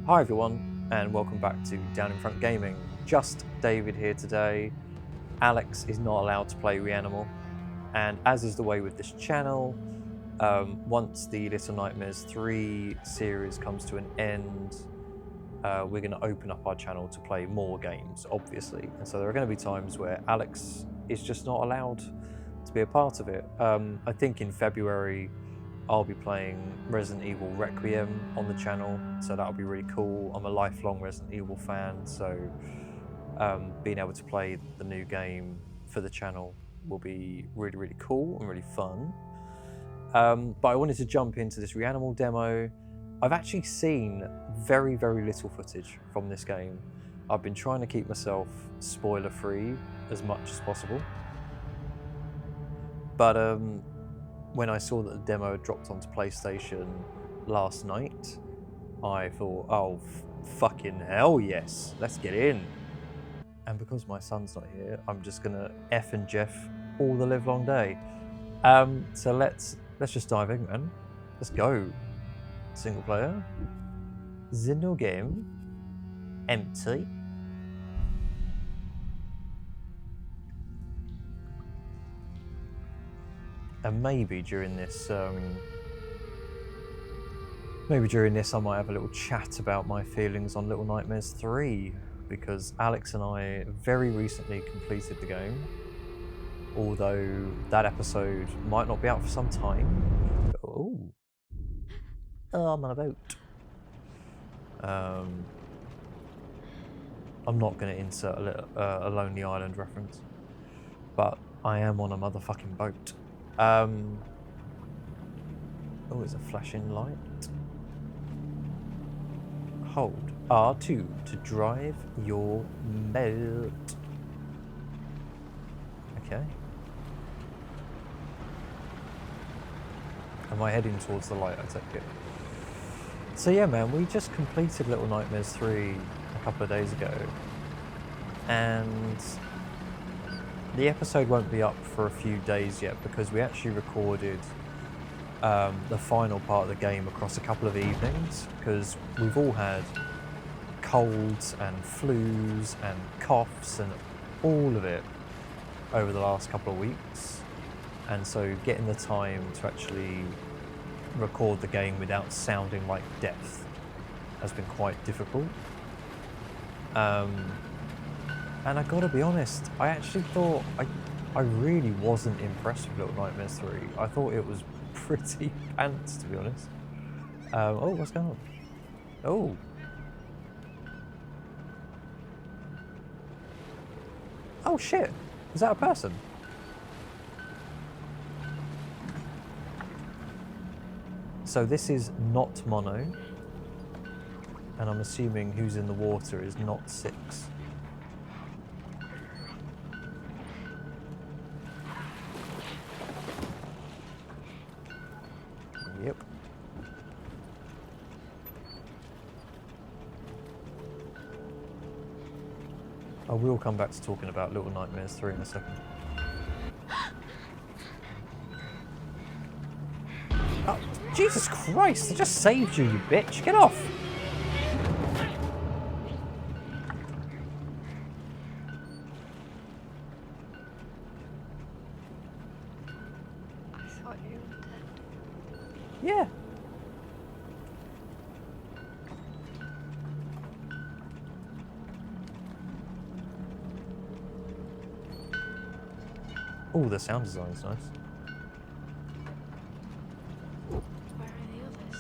Hi everyone, and welcome back to Down in Front Gaming. Just David here today. Alex is not allowed to play Reanimal, and as is the way with this channel, once the Little Nightmares 3 series comes to an end, we're going to open up our channel to play more games, obviously. And so there are going to be times where Alex is just not allowed to be a part of it. I think in February, I'll be playing Resident Evil Requiem on the channel, so that'll be really cool. I'm a lifelong Resident Evil fan, so being able to play the new game for the channel will be really, really cool and really fun. But I wanted to jump into this Reanimal demo. I've actually seen very, very little footage from this game. I've been trying to keep myself spoiler-free as much as possible. But when I saw that the demo had dropped onto PlayStation last night, I thought, oh, fucking hell yes, let's get in. And because my son's not here, I'm just gonna F and Jeff all the live long day. So let's just dive in, man. Let's go. Single player. The new game. Empty. And maybe during this, I might have a little chat about my feelings on Little Nightmares 3, because Alex and I very recently completed the game, although that episode might not be out for some time. Oh, I'm on a boat. I'm not going to insert a Lonely Island reference, but I am on a motherfucking boat. Oh, it's a flashing light. Hold R2 to drive your boat. Okay. Am I heading towards the light, I take it? So yeah, man, we just completed Little Nightmares 3 a couple of days ago. And the episode won't be up for a few days yet because we actually recorded the final part of the game across a couple of evenings, because we've all had colds and flus and coughs and all of it over the last couple of weeks. And so getting the time to actually record the game without sounding like death has been quite difficult. And I gotta be honest, I actually thought, I really wasn't impressed with Little Nightmares 3. I thought it was pretty pants, to be honest. Oh, what's going on? Oh. Oh shit, is that a person? So this is not mono, and I'm assuming who's in the water is not 6. Yep. I will come back to talking about Little Nightmares 3 in a second. Oh, Jesus Christ, I just saved you, you bitch. Get off! I thought you were dead. Yeah. Oh, the sound design is nice. Where are the others?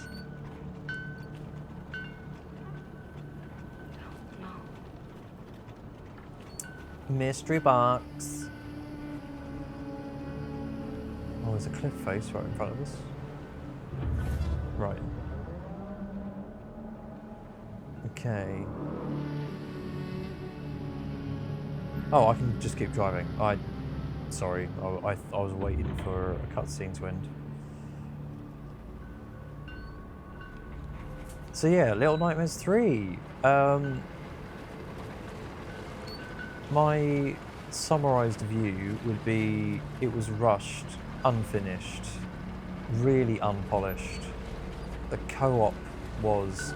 Oh, no. Mystery box. Oh, there's a cliff face right in front of us. Right. Okay. Oh, I can just keep driving. Sorry, I was waiting for a cutscene to end. So yeah, Little Nightmares 3. My summarised view would be it was rushed, unfinished, really unpolished. The co-op was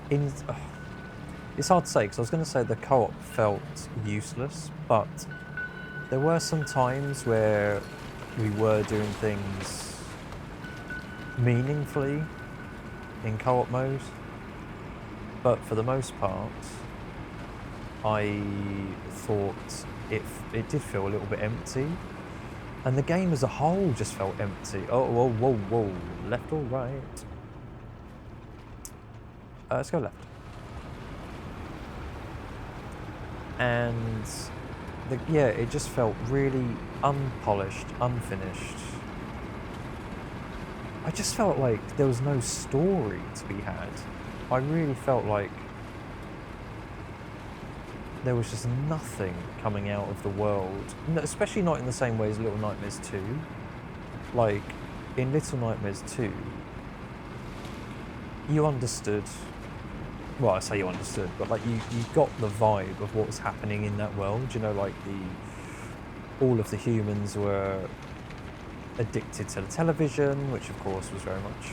in it's hard to say because I was going to say the co-op felt useless, but there were some times where we were doing things meaningfully in co-op mode, but for the most part I thought it did feel a little bit empty, and the game as a whole just felt empty. Oh, whoa, whoa, whoa, left or right? Let's go left. And yeah, it just felt really unpolished, unfinished. I just felt like there was no story to be had. I really felt like there was just nothing coming out of the world, especially not in the same way as Little Nightmares 2. Like, in Little Nightmares 2, you understood, well, I say you understood, but like you got the vibe of what was happening in that world. You know, like all of the humans were addicted to the television, which of course was very much,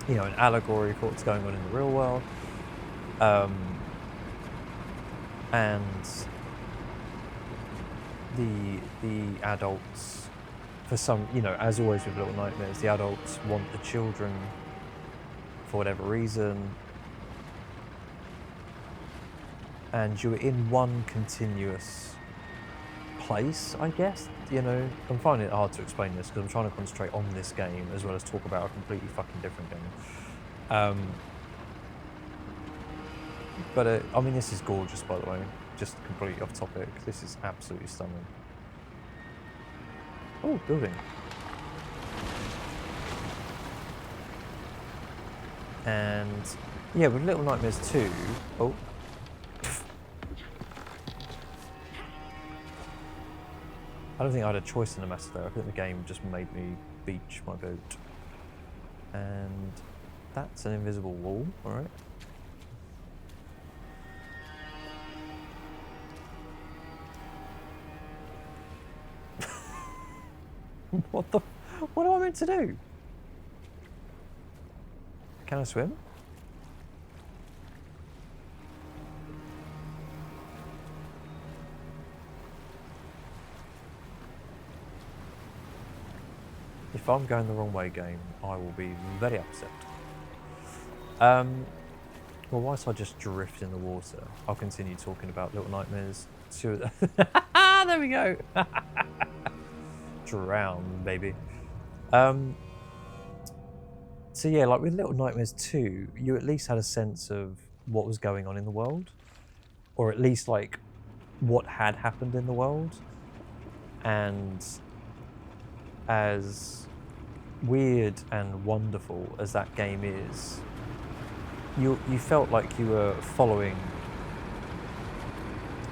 you know, an allegory for what's going on in the real world. And the adults, for some, you know, as always with Little Nightmares, the adults want the children for whatever reason, and you're in one continuous place, I guess. You know, I'm finding it hard to explain this because I'm trying to concentrate on this game as well as talk about a completely fucking different game. But I mean, this is gorgeous, by the way. Just completely off topic. This is absolutely stunning. Oh, building. And yeah, with Little Nightmares 2. Oh. I don't think I had a choice in the matter there. I think the game just made me beach my boat. And that's an invisible wall, alright. What am I meant to do? Can I swim? If I'm going the wrong way, game, I will be very upset. Well, whilst I just drift in the water, I'll continue talking about Little Nightmares 2. There we go. Drown, baby. So yeah, like with Little Nightmares 2, you at least had a sense of what was going on in the world, or at least like what had happened in the world. And as weird and wonderful as that game is, you felt like you were following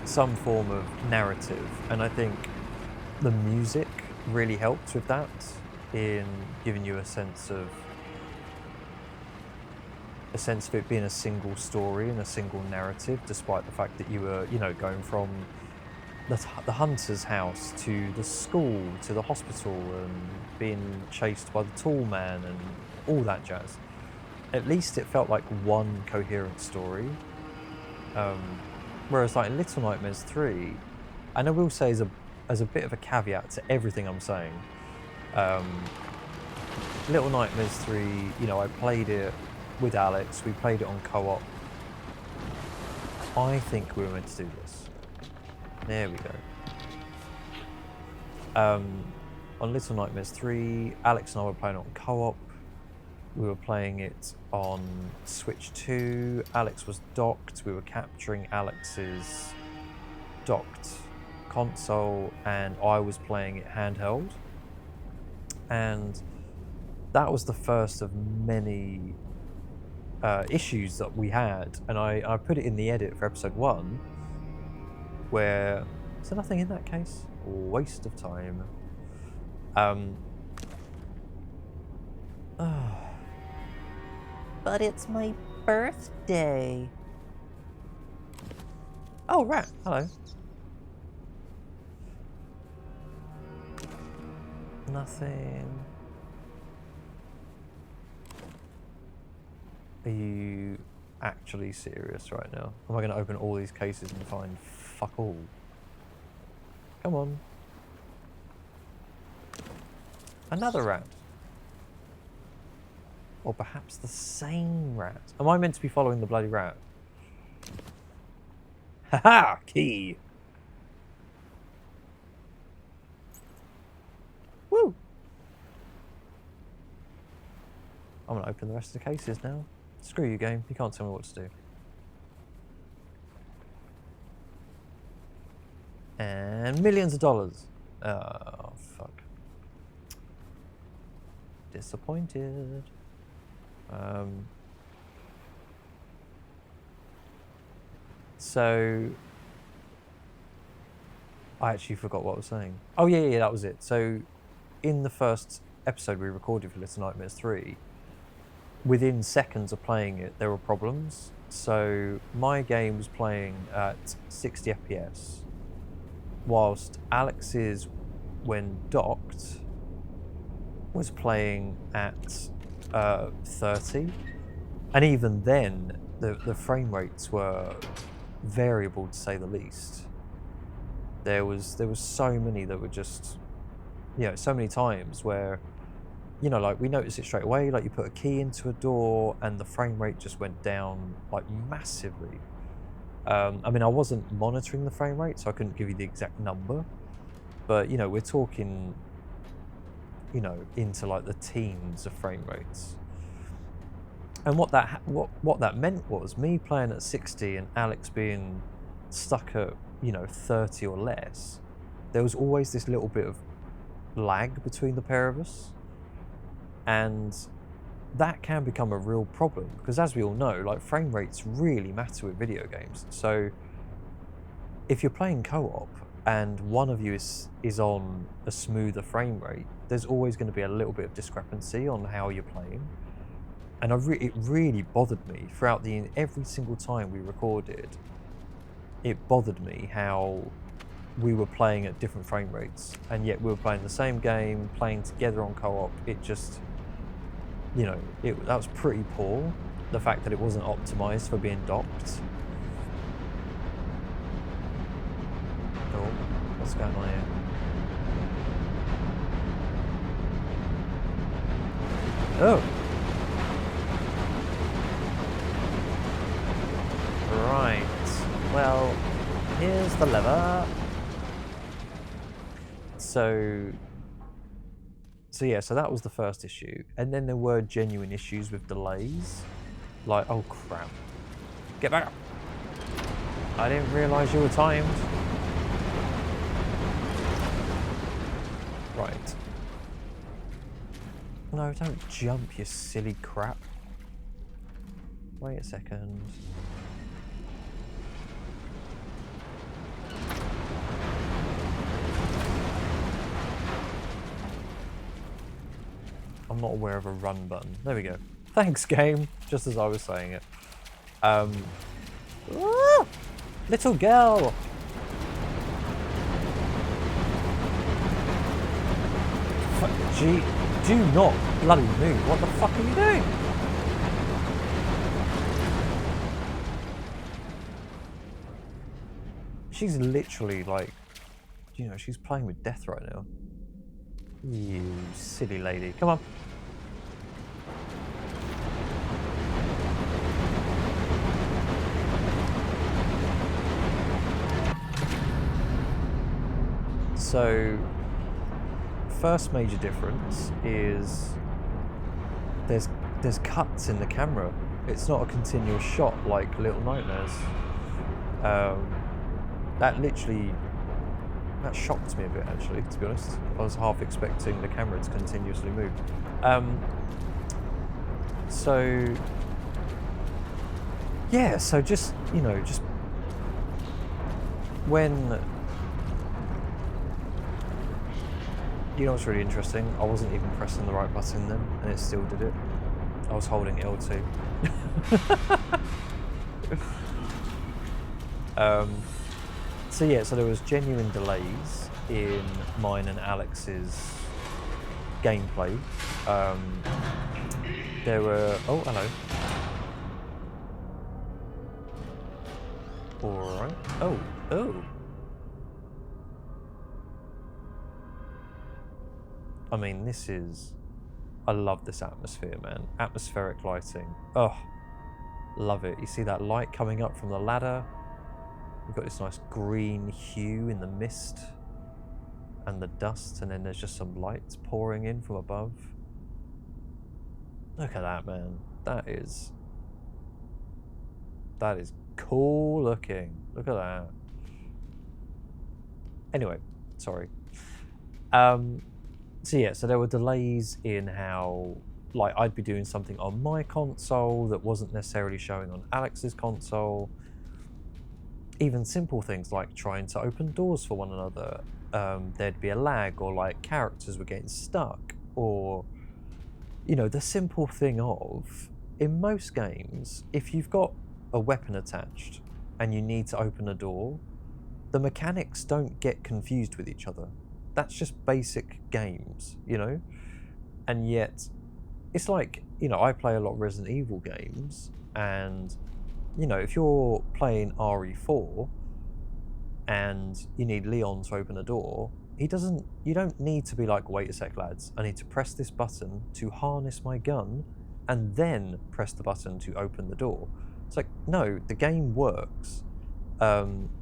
some form of narrative, and I think the music really helped with that in giving you a sense of it being a single story and a single narrative, despite the fact that you were, you know, going from the hunter's house to the school to the hospital and being chased by the tall man and all that jazz. At least it felt like one coherent story. Whereas like Little Nightmares 3, and I will say as a bit of a caveat to everything I'm saying, Little Nightmares 3, you know, I played it with Alex, we played it on co-op. I think we were meant to do this. There we go. On Little Nightmares 3, Alex and I were playing it on co-op. We were playing it on Switch 2. Alex was docked. We were capturing Alex's docked console, and I was playing it handheld. And that was the first of many issues that we had. And I put it in the edit for episode 1, where is there nothing in that case? Waste of time. But it's my birthday. Oh, rat. Hello. Nothing. Are you actually serious right now? Am I going to open all these cases and find fuck all? Come on. Another rat. Or perhaps the same rat. Am I meant to be following the bloody rat? Haha! Key! Woo! I'm going to open the rest of the cases now. Screw you, game. You can't tell me what to do. And millions of dollars. Oh, fuck. Disappointed. So I actually forgot what I was saying. Oh yeah, that was it. So in the first episode we recorded for Little Nightmares 3, within seconds of playing it, there were problems. So my game was playing at 60 FPS, whilst Alex's, when docked, was playing at 30. And even then, the frame rates were variable, to say the least. There was so many that were just, you know, so many times where, you know, like we noticed it straight away, like you put a key into a door and the frame rate just went down like massively. I mean, I wasn't monitoring the frame rate, so I couldn't give you the exact number, but you know, we're talking, you know, into like the teens of frame rates. And what that meant was me playing at 60 and Alex being stuck at, you know, 30 or less. There was always this little bit of lag between the pair of us, and that can become a real problem because, as we all know, like frame rates really matter with video games. So if you're playing co-op and one of you is on a smoother frame rate, there's always going to be a little bit of discrepancy on how you're playing. And it really bothered me throughout every single time we recorded. It bothered me how we were playing at different frame rates, and yet we were playing the same game, playing together on co-op. It just, you know, that was pretty poor. The fact that it wasn't optimized for being docked. Oh, what's going on here? Oh. Right, well, here's the lever. So yeah, so that was the first issue. And then there were genuine issues with delays. Like, oh crap. Get back up. I didn't realise you were timed. Right. No, don't jump, you silly crap. Wait a second. I'm not aware of a run button. There we go. Thanks, game. Just as I was saying it. Little girl. Gee, do not bloody move. What the fuck are you doing? She's literally like, you know, she's playing with death right now. You silly lady. Come on. So, first major difference is there's cuts in the camera. It's not a continuous shot like Little Nightmares. That shocked me a bit, actually, to be honest. I was half expecting the camera to continuously move. So yeah, so just, you know, just when, you know what's really interesting? I wasn't even pressing the right button then, and it still did it. I was holding L2. So yeah, so there was genuine delays in mine and Alex's gameplay. There were, oh hello. Alright. Oh, oh. I mean, this is... I love this atmosphere, man. Atmospheric lighting. Oh, love it. You see that light coming up from the ladder? You've got this nice green hue in the mist and the dust, and then there's just some lights pouring in from above. Look at that, man. That is cool looking. Look at that. Anyway, sorry. So yeah, so there were delays in how, like, I'd be doing something on my console that wasn't necessarily showing on Alex's console. Even simple things like trying to open doors for one another. There'd be a lag, or like characters were getting stuck, or, you know, the simple thing of, in most games, if you've got a weapon attached and you need to open a door, the mechanics don't get confused with each other. That's just basic games, you know? And yet, it's like, you know, I play a lot of Resident Evil games, and, you know, if you're playing RE4 and you need Leon to open a door, you don't need to be like, wait a sec, lads, I need to press this button to harness my gun and then press the button to open the door. It's like, no, the game works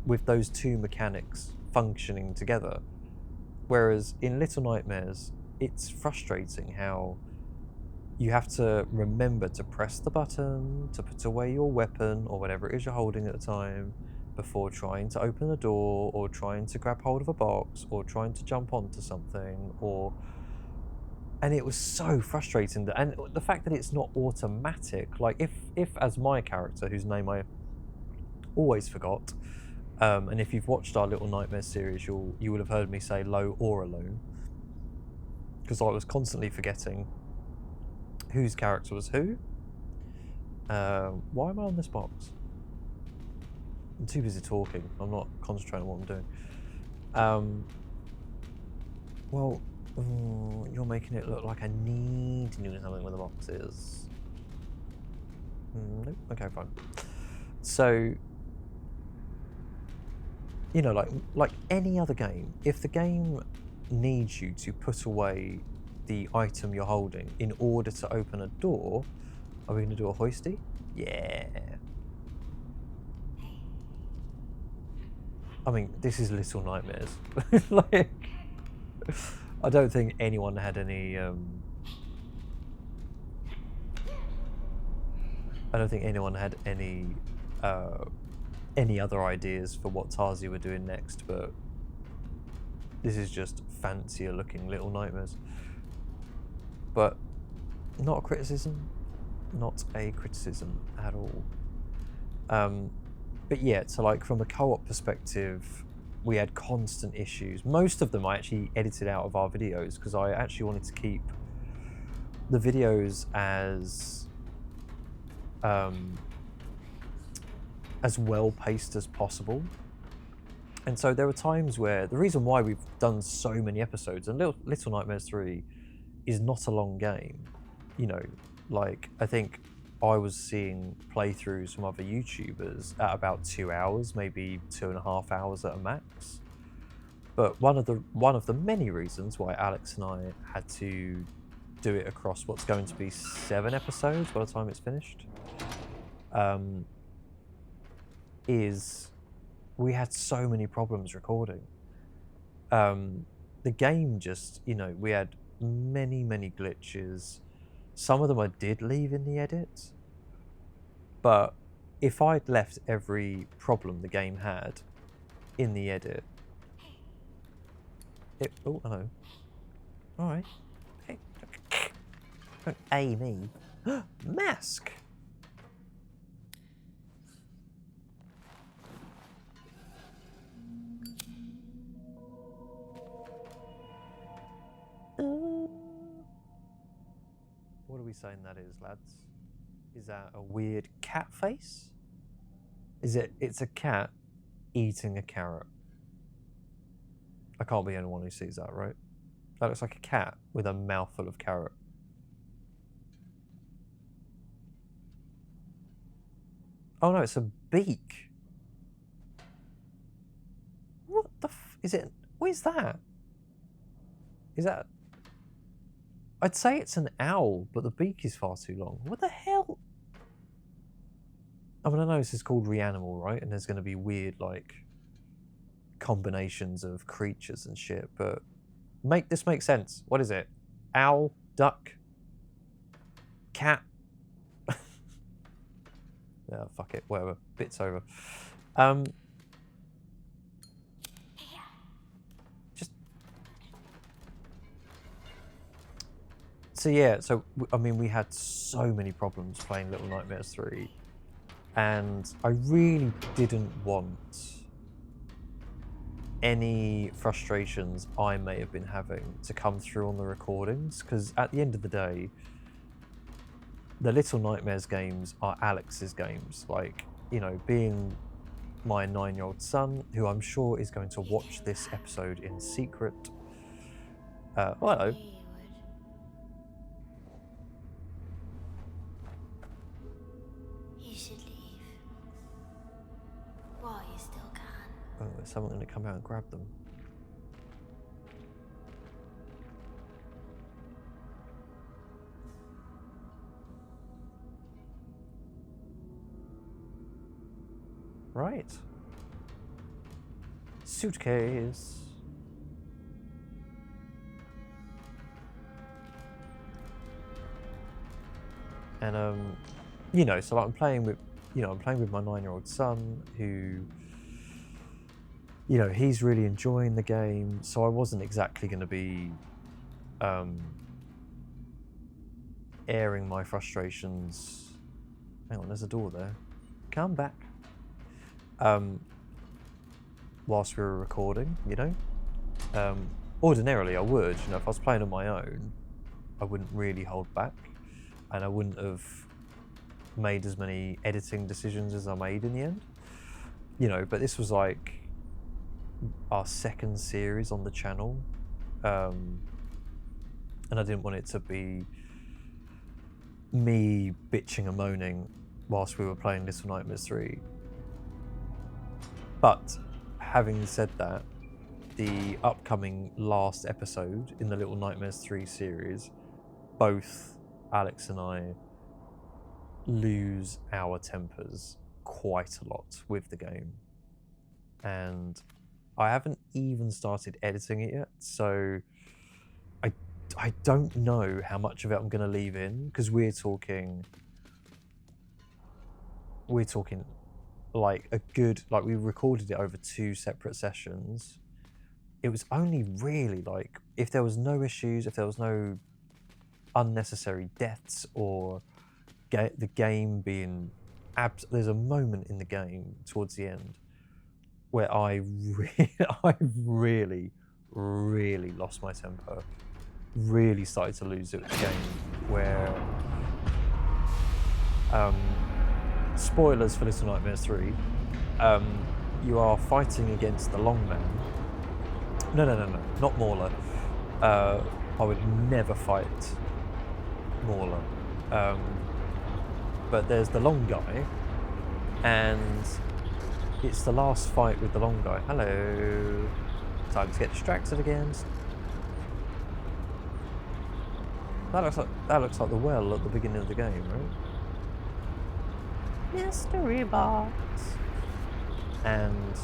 with those two mechanics functioning together. Whereas in Little Nightmares, it's frustrating how you have to remember to press the button, to put away your weapon or whatever it is you're holding at the time, before trying to open a door, or trying to grab hold of a box, or trying to jump onto something, or... And it was so frustrating. And the fact that it's not automatic, like if as my character, whose name I always forgot, and if you've watched our Little Nightmares series, you would have heard me say low or alone, because I was constantly forgetting whose character was who. Why am I on this box? I'm too busy talking. I'm not concentrating on what I'm doing. Well, you're making it look like I need to do something with the boxes. Nope. Okay, fine. So, you know, like any other game, if the game needs you to put away the item you're holding in order to open a door, are we going to do a hoisty? Yeah. I mean, this is Little Nightmares. Like, I don't think anyone had any. I don't think anyone had any other ideas for what Tarsier were doing next, but this is just fancier looking Little Nightmares. But not a criticism, not a criticism at all. But yeah, so like from a co-op perspective, we had constant issues. Most of them I actually edited out of our videos because I actually wanted to keep the videos as well paced as possible. And so there were times where the reason why we've done so many episodes, and Little Nightmares 3 is not a long game, you know, like I think I was seeing playthroughs from other YouTubers at about 2 hours, maybe 2.5 hours at a max. But one of the many reasons why Alex and I had to do it across what's going to be 7 episodes by the time it's finished, is we had so many problems recording. The game just, you know, we had many glitches. Some of them I did leave in the edit, but if I'd left every problem the game had in the edit, oh, hello. All right. Hey, don't A me. Mask. What are we saying that is, lads? Is that a weird cat face? It's a cat eating a carrot. I can't be anyone who sees that, right? That looks like a cat with a mouthful of carrot. Oh no, it's a beak. Is it? What is that? Is that? I'd say it's an owl, but the beak is far too long. What the hell? I mean, I know this is called Reanimal, right? And there's going to be weird, like, combinations of creatures and shit, but make this make sense. What is it? Owl, duck, cat. Yeah, fuck it, whatever. Bit's over. So yeah, so I mean, we had so many problems playing Little Nightmares 3, and I really didn't want any frustrations I may have been having to come through on the recordings, because at the end of the day, the Little Nightmares games are Alex's games. Like, you know, being my 9-year-old son, who I'm sure is going to watch this episode in secret. Well, hello. You should leave. While you still can. Oh, is someone going to come out and grab them? Right. Suitcase. And you know, so I'm playing with, you know, I'm playing with my 9-year-old son, who, you know, he's really enjoying the game. So I wasn't exactly going to be airing my frustrations. Hang on, there's a door there. Come back. Whilst we were recording, you know. Ordinarily I would, you know, if I was playing on my own, I wouldn't really hold back, and I wouldn't have made as many editing decisions as I made in the end, you know. But this was like our second series on the channel, and I didn't want it to be me bitching and moaning whilst we were playing Little Nightmares 3. But having said that, the upcoming last episode in the Little Nightmares 3 series, both Alex and I lose our tempers quite a lot with the game. And I haven't even started editing it yet, so I don't know how much of it I'm going to leave in, because we're talking like a good, like, we recorded it over 2 separate sessions. It was only really like, if there was no issues, if there was no unnecessary deaths, or the game being there's a moment in the game towards the end where I really lost my temper, really started to lose it with the game, where spoilers for Little Nightmares 3, you are fighting against the long man. No, not Mauler. I would never fight Mauler. But there's the long guy, and it's the last fight with the long guy. Hello. Time to get distracted again. That looks like the well at the beginning of the game, right? Mystery box. And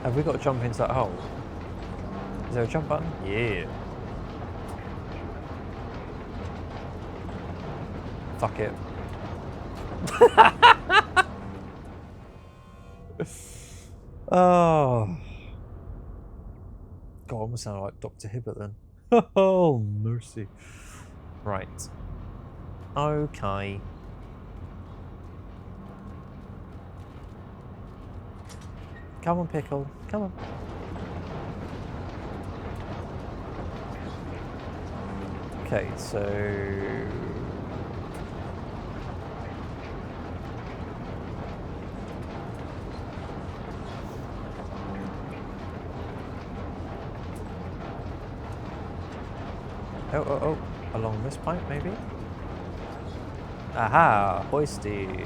have we got to jump into that hole? Is there a jump button? Yeah. Fuck it. Oh. God, I almost sound like Dr. Hibbert then. Oh, mercy. Right. Okay. Come on, Pickle. Come on. Okay, so... Oh, along this pipe, maybe? Aha, hoisty.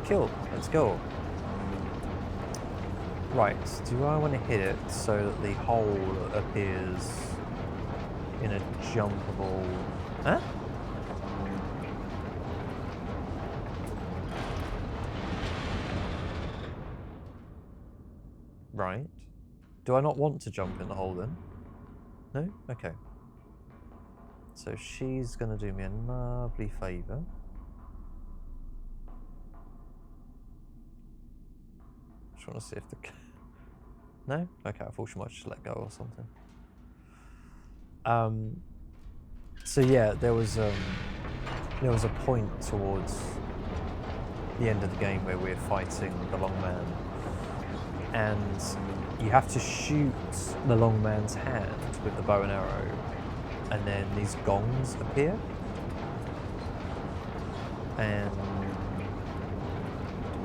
Cool, let's go. Right, do I want to hit it so that the hole appears in a jumpable... Huh? Right. Do I not want to jump in the hole then? No? Okay. So she's going to do me a lovely favour. Just want to see if the... No? Okay, I thought she might just let go or something. So yeah, there was a point towards the end of the game where we're fighting the long man, and you have to shoot the long man's hand with the bow and arrow, and then these gongs appear, and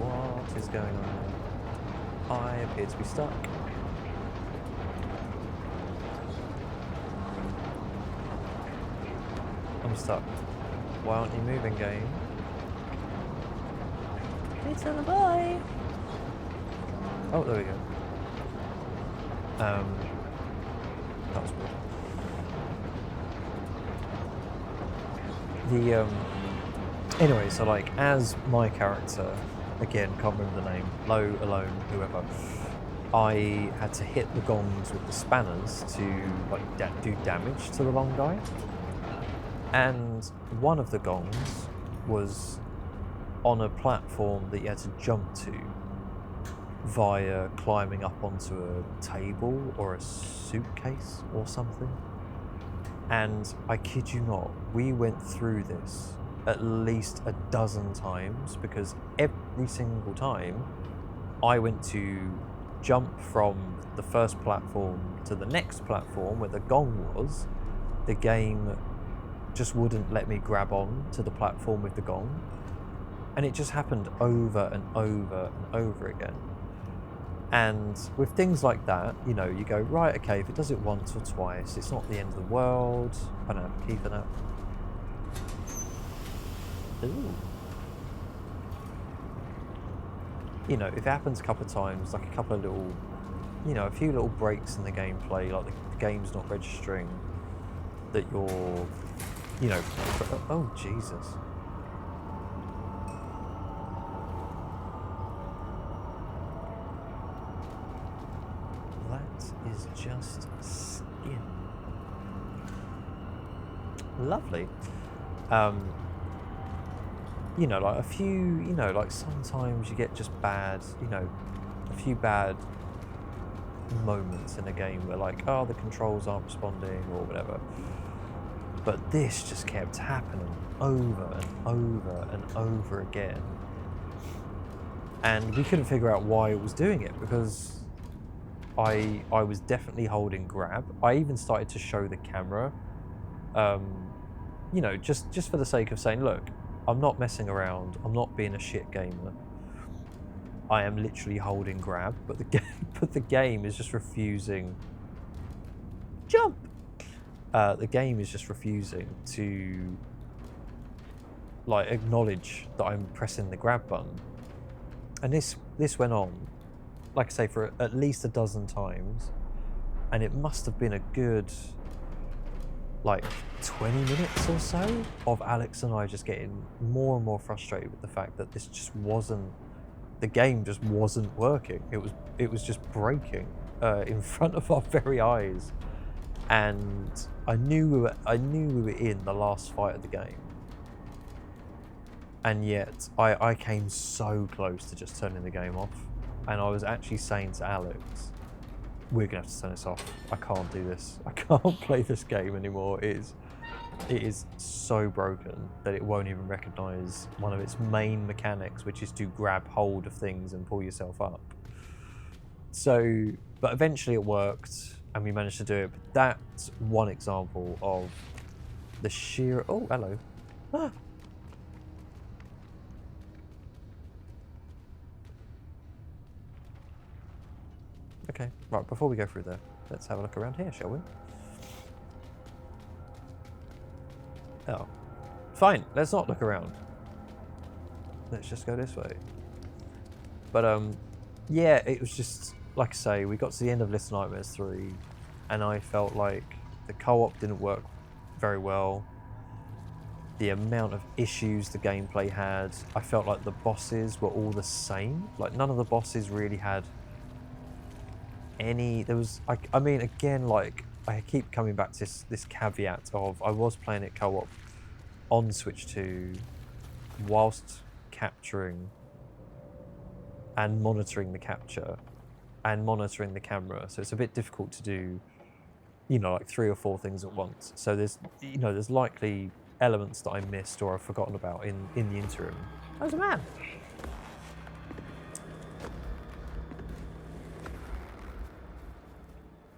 what is going on? I appear to be stuck. I'm stuck. Why aren't you moving, game? It's on the boy. Oh, there we go. That was weird. Anyway, so like, as my character, again, can't remember the name, Low, Alone, whoever, I had to hit the gongs with the spanners to like do damage to the long guy. And one of the gongs was on a platform that you had to jump to via climbing up onto a table or a suitcase or something. And I kid you not, we went through this at least a dozen times, because every single time I went to jump from the first platform to the next platform where the gong was, the game just wouldn't let me grab on to the platform with the gong. And it just happened over and over and over again. And with things like that, you know, you go, right, okay, if it does it once or twice, it's not the end of the world. I don't have a key for that. Ooh. You know, if it happens a couple of times, like a couple of little, you know, a few little breaks in the gameplay, like the game's not registering that you're, you know, oh Jesus. That is just skin. Lovely. You know, like a few, you know, like sometimes you get just bad, you know, a few bad moments in a game where like, oh, the controls aren't responding or whatever. But this just kept happening over and over and over again. And we couldn't figure out why it was doing it, because I was definitely holding grab. I even started to show the camera, you know, just for the sake of saying, look, I'm not messing around. I'm not being a shit gamer. I am literally holding grab, but the game is just refusing. Jump. The game is just refusing to like acknowledge that I'm pressing the grab button, and this went on, like I say, for at least a dozen times, and it must have been a good like 20 minutes or so of Alex and I just getting more and more frustrated with the fact that this just wasn't, the game just wasn't working. It was just breaking in front of our very eyes, and I knew we were in the last fight of the game, and yet I came so close to just turning the game off, and I was actually saying to Alex, we're gonna have to turn this off. I can't do this. I can't play this game anymore. It is so broken that it won't even recognize one of its main mechanics, which is to grab hold of things and pull yourself up. So, but eventually it worked and we managed to do it. But that's one example of the sheer, oh, hello. Ah. Okay, right, before we go through there, let's have a look around here, shall we? Oh. Fine, let's not look around. Let's just go this way. But, yeah, it was just, like I say, we got to the end of Little Nightmares 3, and I felt like the co-op didn't work very well. The amount of issues the gameplay had, I felt like the bosses were all the same. Like, none of the bosses really had any... There was, I mean, again, like, I keep coming back to this caveat of I was playing it co-op on Switch 2 whilst capturing and monitoring the capture and monitoring the camera, so it's a bit difficult to do, you know, like 3 or 4 things at once. So there's, you know, there's likely elements that I missed or I've forgotten about in the interim. There's a man.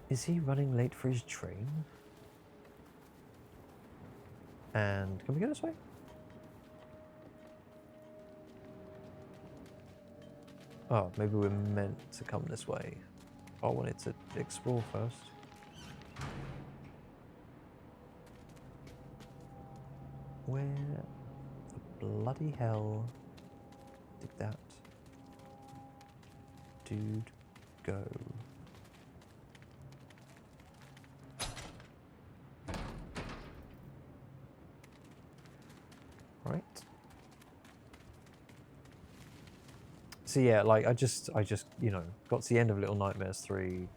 Is he running late for his train? And can we go this way? Oh, maybe we're meant to come this way. I wanted to explore first. Where the bloody hell did that dude go? Right. So yeah, like I just you know got to the end of Little Nightmares 3,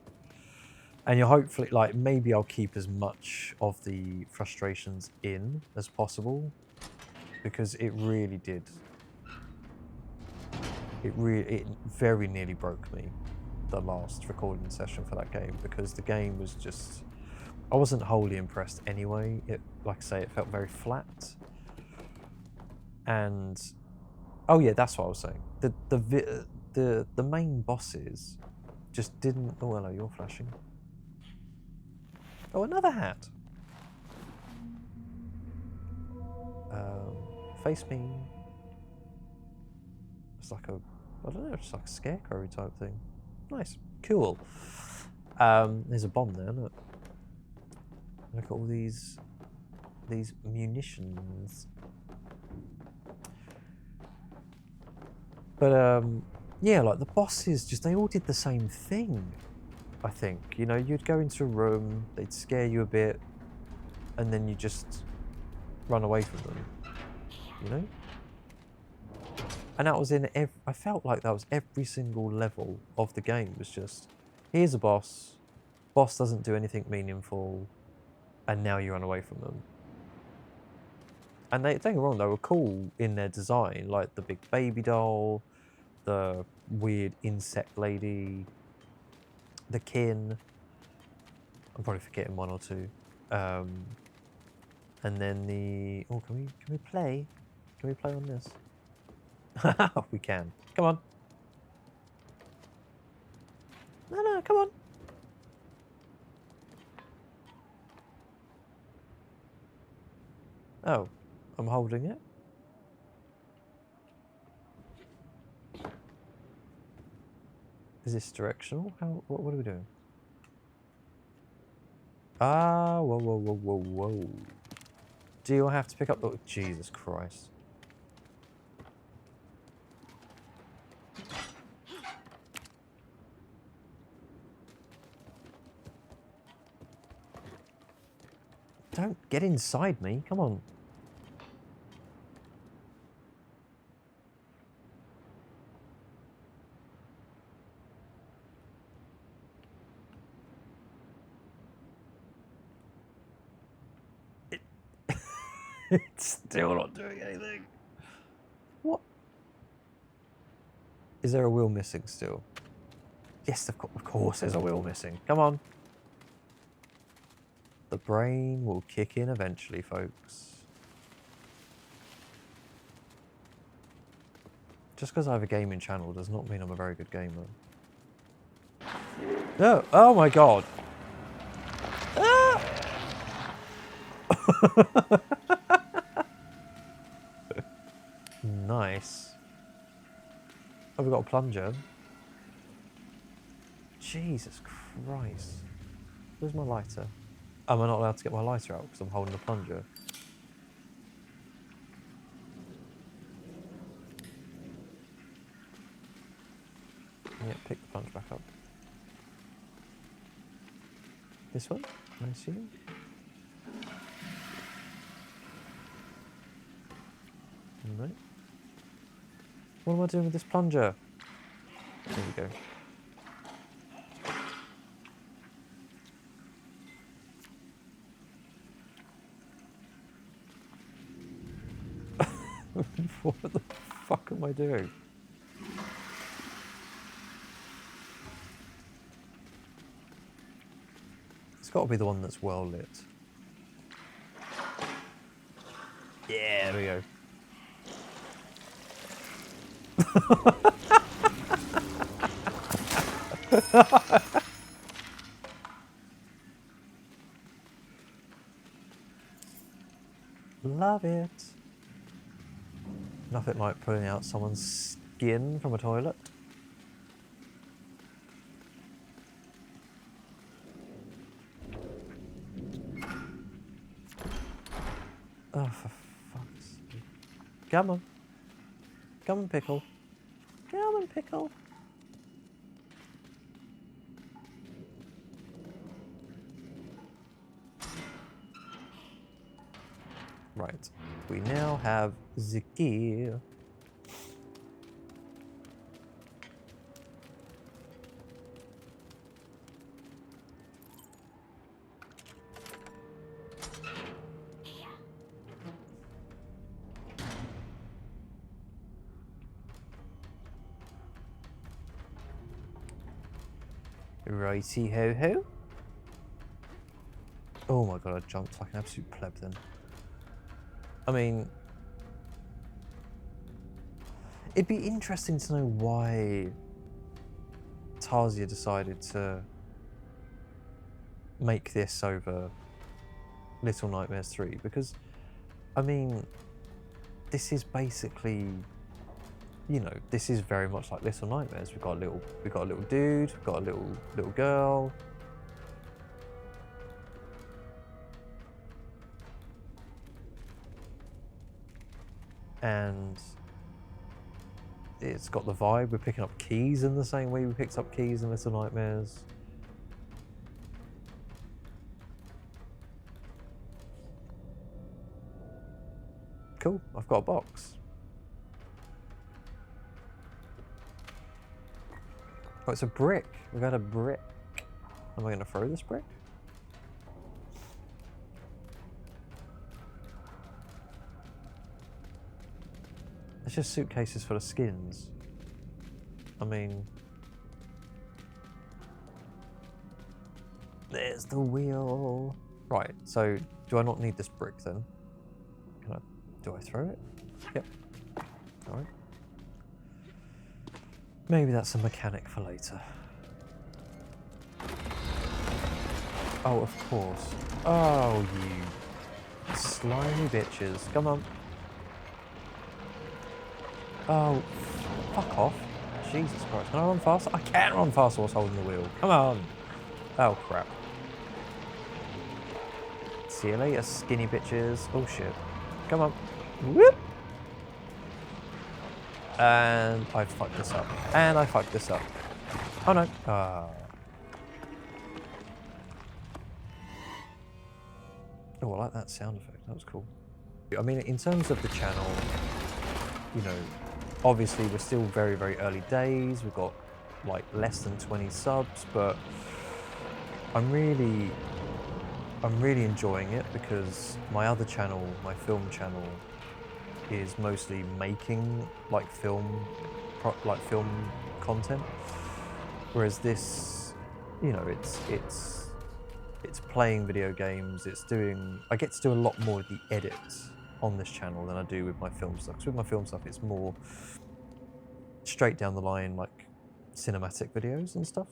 and you're hopefully like maybe I'll keep as much of the frustrations in as possible, because it really did. It very nearly broke me, the last recording session for that game, because the game was just, I wasn't wholly impressed anyway. It, like I say, it felt very flat. And oh yeah, that's what I was saying. The main bosses just didn't. Oh hello, you're flashing. Oh, another hat. Face me. It's like a, I don't know, it's like a scarecrow type thing. Nice, cool. There's a bomb there. Look. Look at all these munitions. But yeah, like the bosses, just they all did the same thing. I think, you know, you'd go into a room, they'd scare you a bit, and then you just run away from them. You know. And that was in I felt like that was every single level of the game. Was just, here's a boss. Boss doesn't do anything meaningful, and now you run away from them. And don't get me wrong, they were cool in their design, like the big baby doll, the weird insect lady, the kin. I'm probably forgetting 1 or 2. And then the, oh, can we play? Can we play on this? We can. Come on. No, come on. Oh, I'm holding it. Is this directional? How? What are we doing? Ah, whoa. Do I have to pick up the... Jesus Christ. Don't get inside me, come on. It's still not doing anything. What? Is there a wheel missing still? Yes, of course there's a wheel missing. Come on. The brain will kick in eventually, folks. Just because I have a gaming channel does not mean I'm a very good gamer. No! Oh my god! Ah! Nice. Oh, we got a plunger. Jesus Christ. Where's my lighter? Am I not allowed to get my lighter out because I'm holding the plunger? Yeah, pick the plunge back up. This one, I assume? No. What am I doing with this plunger? There we go. What the fuck am I doing? It's got to be the one that's well lit. Yeah, there we go. Love it. Nothing like pulling out someone's skin from a toilet. Oh, for fuck's sake. Come on. Come on, Pickle. Come on, Pickle. Right. We now have the key. Righty ho ho. Oh my god, I jumped like an absolute pleb then. I mean, it'd be interesting to know why Tarsier decided to make this over Little Nightmares 3, because, I mean, this is basically, you know, this is very much like Little Nightmares. We've got a little dude, we've got a little girl. And it's got the vibe. We're picking up keys in the same way we picked up keys in Little Nightmares. Cool, I've got a box. Oh, it's a brick. We've got a brick. Am I going to throw this brick? It's just suitcases full of skins. I mean, there's the wheel. Right, so do I not need this brick then? Do I throw it? Yep. All right. Maybe that's a mechanic for later. Oh, of course. Oh, you slimy bitches. Come on. Oh, fuck off. Jesus Christ. Can I run faster? I can't run faster whilst holding the wheel. Come on. Oh, crap. See you later, skinny bitches. Oh, shit. Come on. Whoop. And I fucked this up. And I fucked this up. Oh, no. Oh, I like that sound effect. That was cool. I mean, in terms of the channel, you know, obviously we're still very, very early days. We've got like less than 20 subs, but I'm really enjoying it because my other channel, my film channel, is mostly making like film content, whereas this, you know, it's playing video games. I get to do a lot more of the edits on this channel than I do with my film stuff. 'Cause with my film stuff, it's more straight down the line, like cinematic videos and stuff,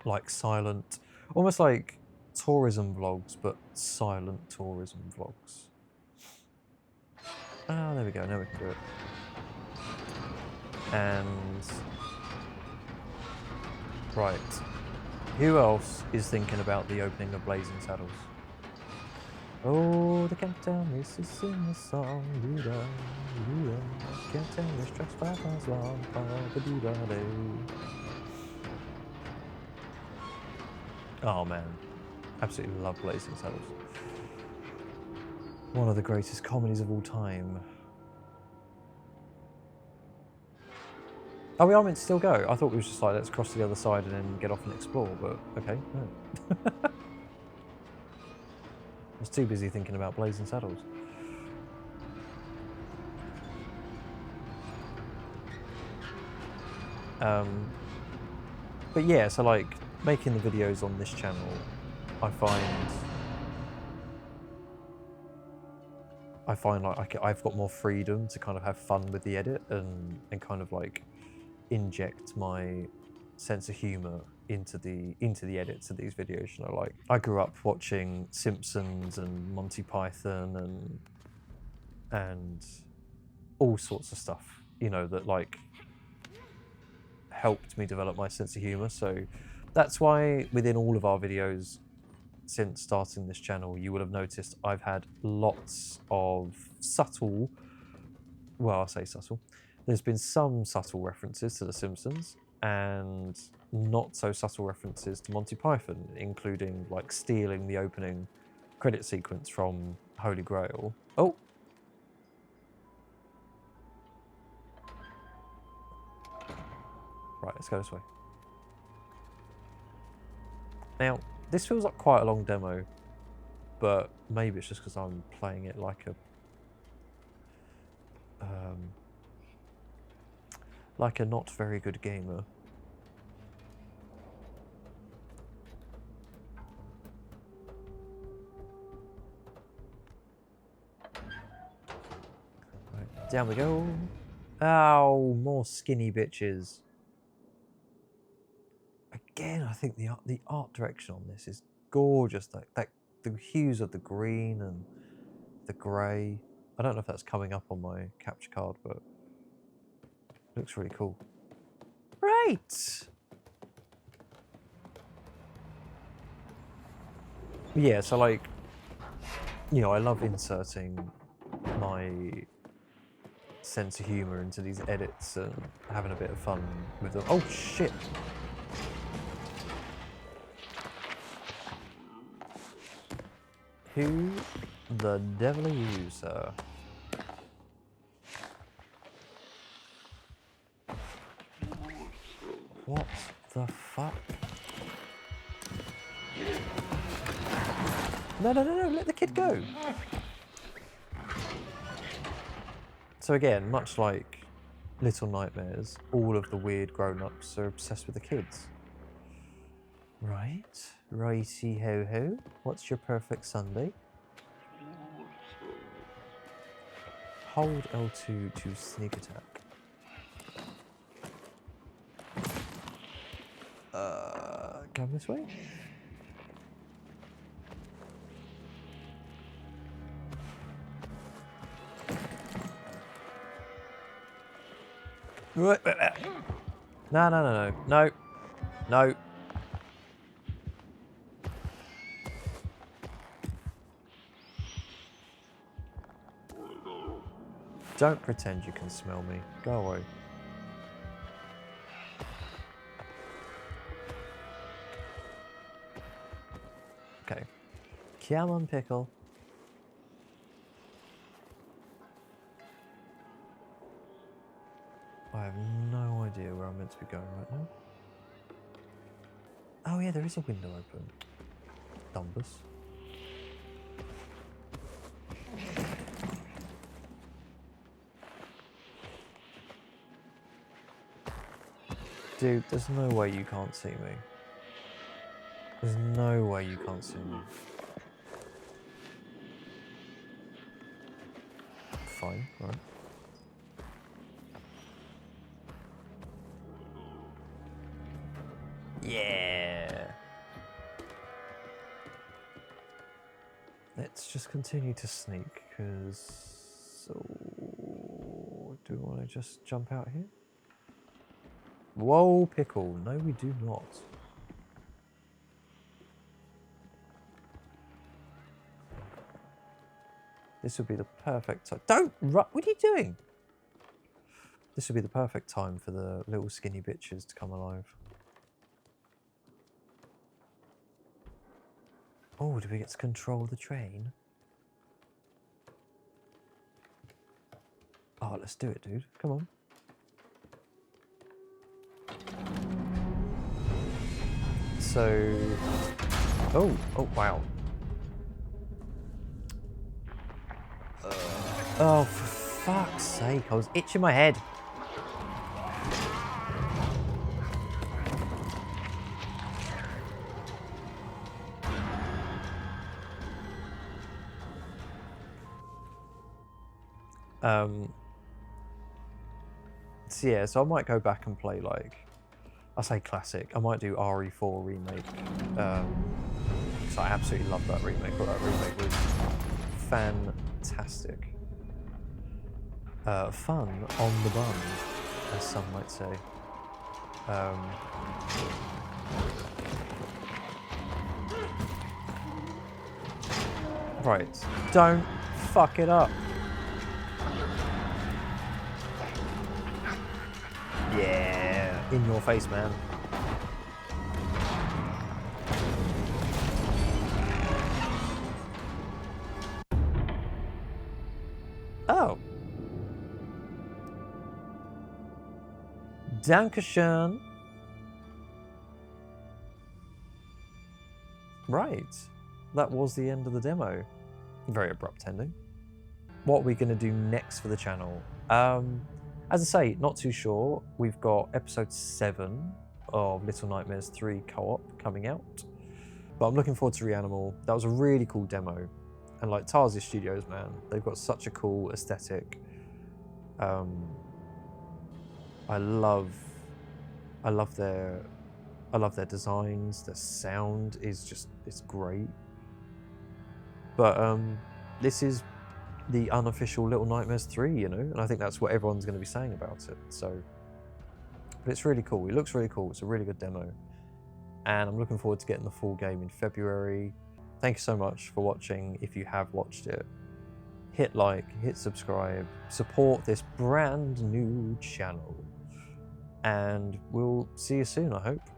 like silent, almost like tourism vlogs, but silent tourism vlogs. Ah, there we go. Now we can do it. And Right. Who else is thinking about the opening of Blazing Saddles? Oh, the countdown is to sing the song. Doo-da, doo-da. Countdown is just 5 miles long. Ba-doo-da-doo. Oh man, absolutely love Blazing Saddles. One of the greatest comedies of all time. Oh, we are meant to still go. I thought we was just like, let's cross to the other side and then get off and explore, but okay, no. I was too busy thinking about Blazing Saddles. But yeah, so like, making the videos on this channel, I find like I've got more freedom to kind of have fun with the edit and kind of like inject my sense of humor into the edits of these videos. You know, like I grew up watching Simpsons and Monty Python and all sorts of stuff, you know, that like helped me develop my sense of humor. So that's why within all of our videos since starting this channel, you will have noticed I've had lots of subtle, well, I'll say subtle, there's been some subtle references to The Simpsons and not so subtle references to Monty Python, including like stealing the opening credit sequence from Holy Grail. Oh! Right, let's go this way. Now, this feels like quite a long demo, but maybe it's just because I'm playing it like a not very good gamer. Right, down we go. Ow, more skinny bitches. Again, I think the art direction on this is gorgeous. Like the hues of the green and the grey. I don't know if that's coming up on my capture card, but it looks really cool. Right. Yeah, so like, you know, I love inserting my sense of humour into these edits and having a bit of fun with them. Oh shit! Who the devil are you, sir? What the fuck? No, let the kid go. So again, much like Little Nightmares, all of the weird grown-ups are obsessed with the kids. Right, righty ho ho. What's your perfect Sunday? Hold L2 to sneak attack. Go this way? No. No. Don't pretend you can smell me. Go away. Okay. Come on, Pickle. I have no idea where I'm meant to be going right now. Oh yeah, there is a window open. Dumbus. Dude, there's no way you can't see me. There's no way you can't see me. Fine, right. Yeah. Let's just continue to sneak, because... So... Do we want to just jump out here? Whoa, pickle. No, we do not. This would be the perfect time. Don't run. What are you doing? This would be the perfect time for the little skinny bitches to come alive. Oh, do we get to control the train? Oh, let's do it, dude. Come on. So... Oh, wow. Oh, for fuck's sake. I was itching my head. So yeah, so I might go back and play, like, I say classic. I might do RE4 remake. So I absolutely love that remake. But that remake was fantastic. Fun on the bun, as some might say. Right, don't fuck it up. Yeah, in your face, man. Oh. Dankeschön. Right. That was the end of the demo. Very abrupt ending. What are we going to do next for the channel? As I say, not too sure. We've got episode 7 of Little Nightmares 3 co-op coming out. But I'm looking forward to Reanimal. That was a really cool demo. And like Tarsier Studios, man, they've got such a cool aesthetic. I love their designs. Their sound is just, it's great. But this is the unofficial Little Nightmares 3, you know, and I think that's what everyone's going to be saying about it. So, but it's really cool. It looks really cool. It's a really good demo, and I'm looking forward to getting the full game in February. Thank you so much for watching. If you have watched it, hit like, hit subscribe, support this brand new channel, and we'll see you soon, I hope.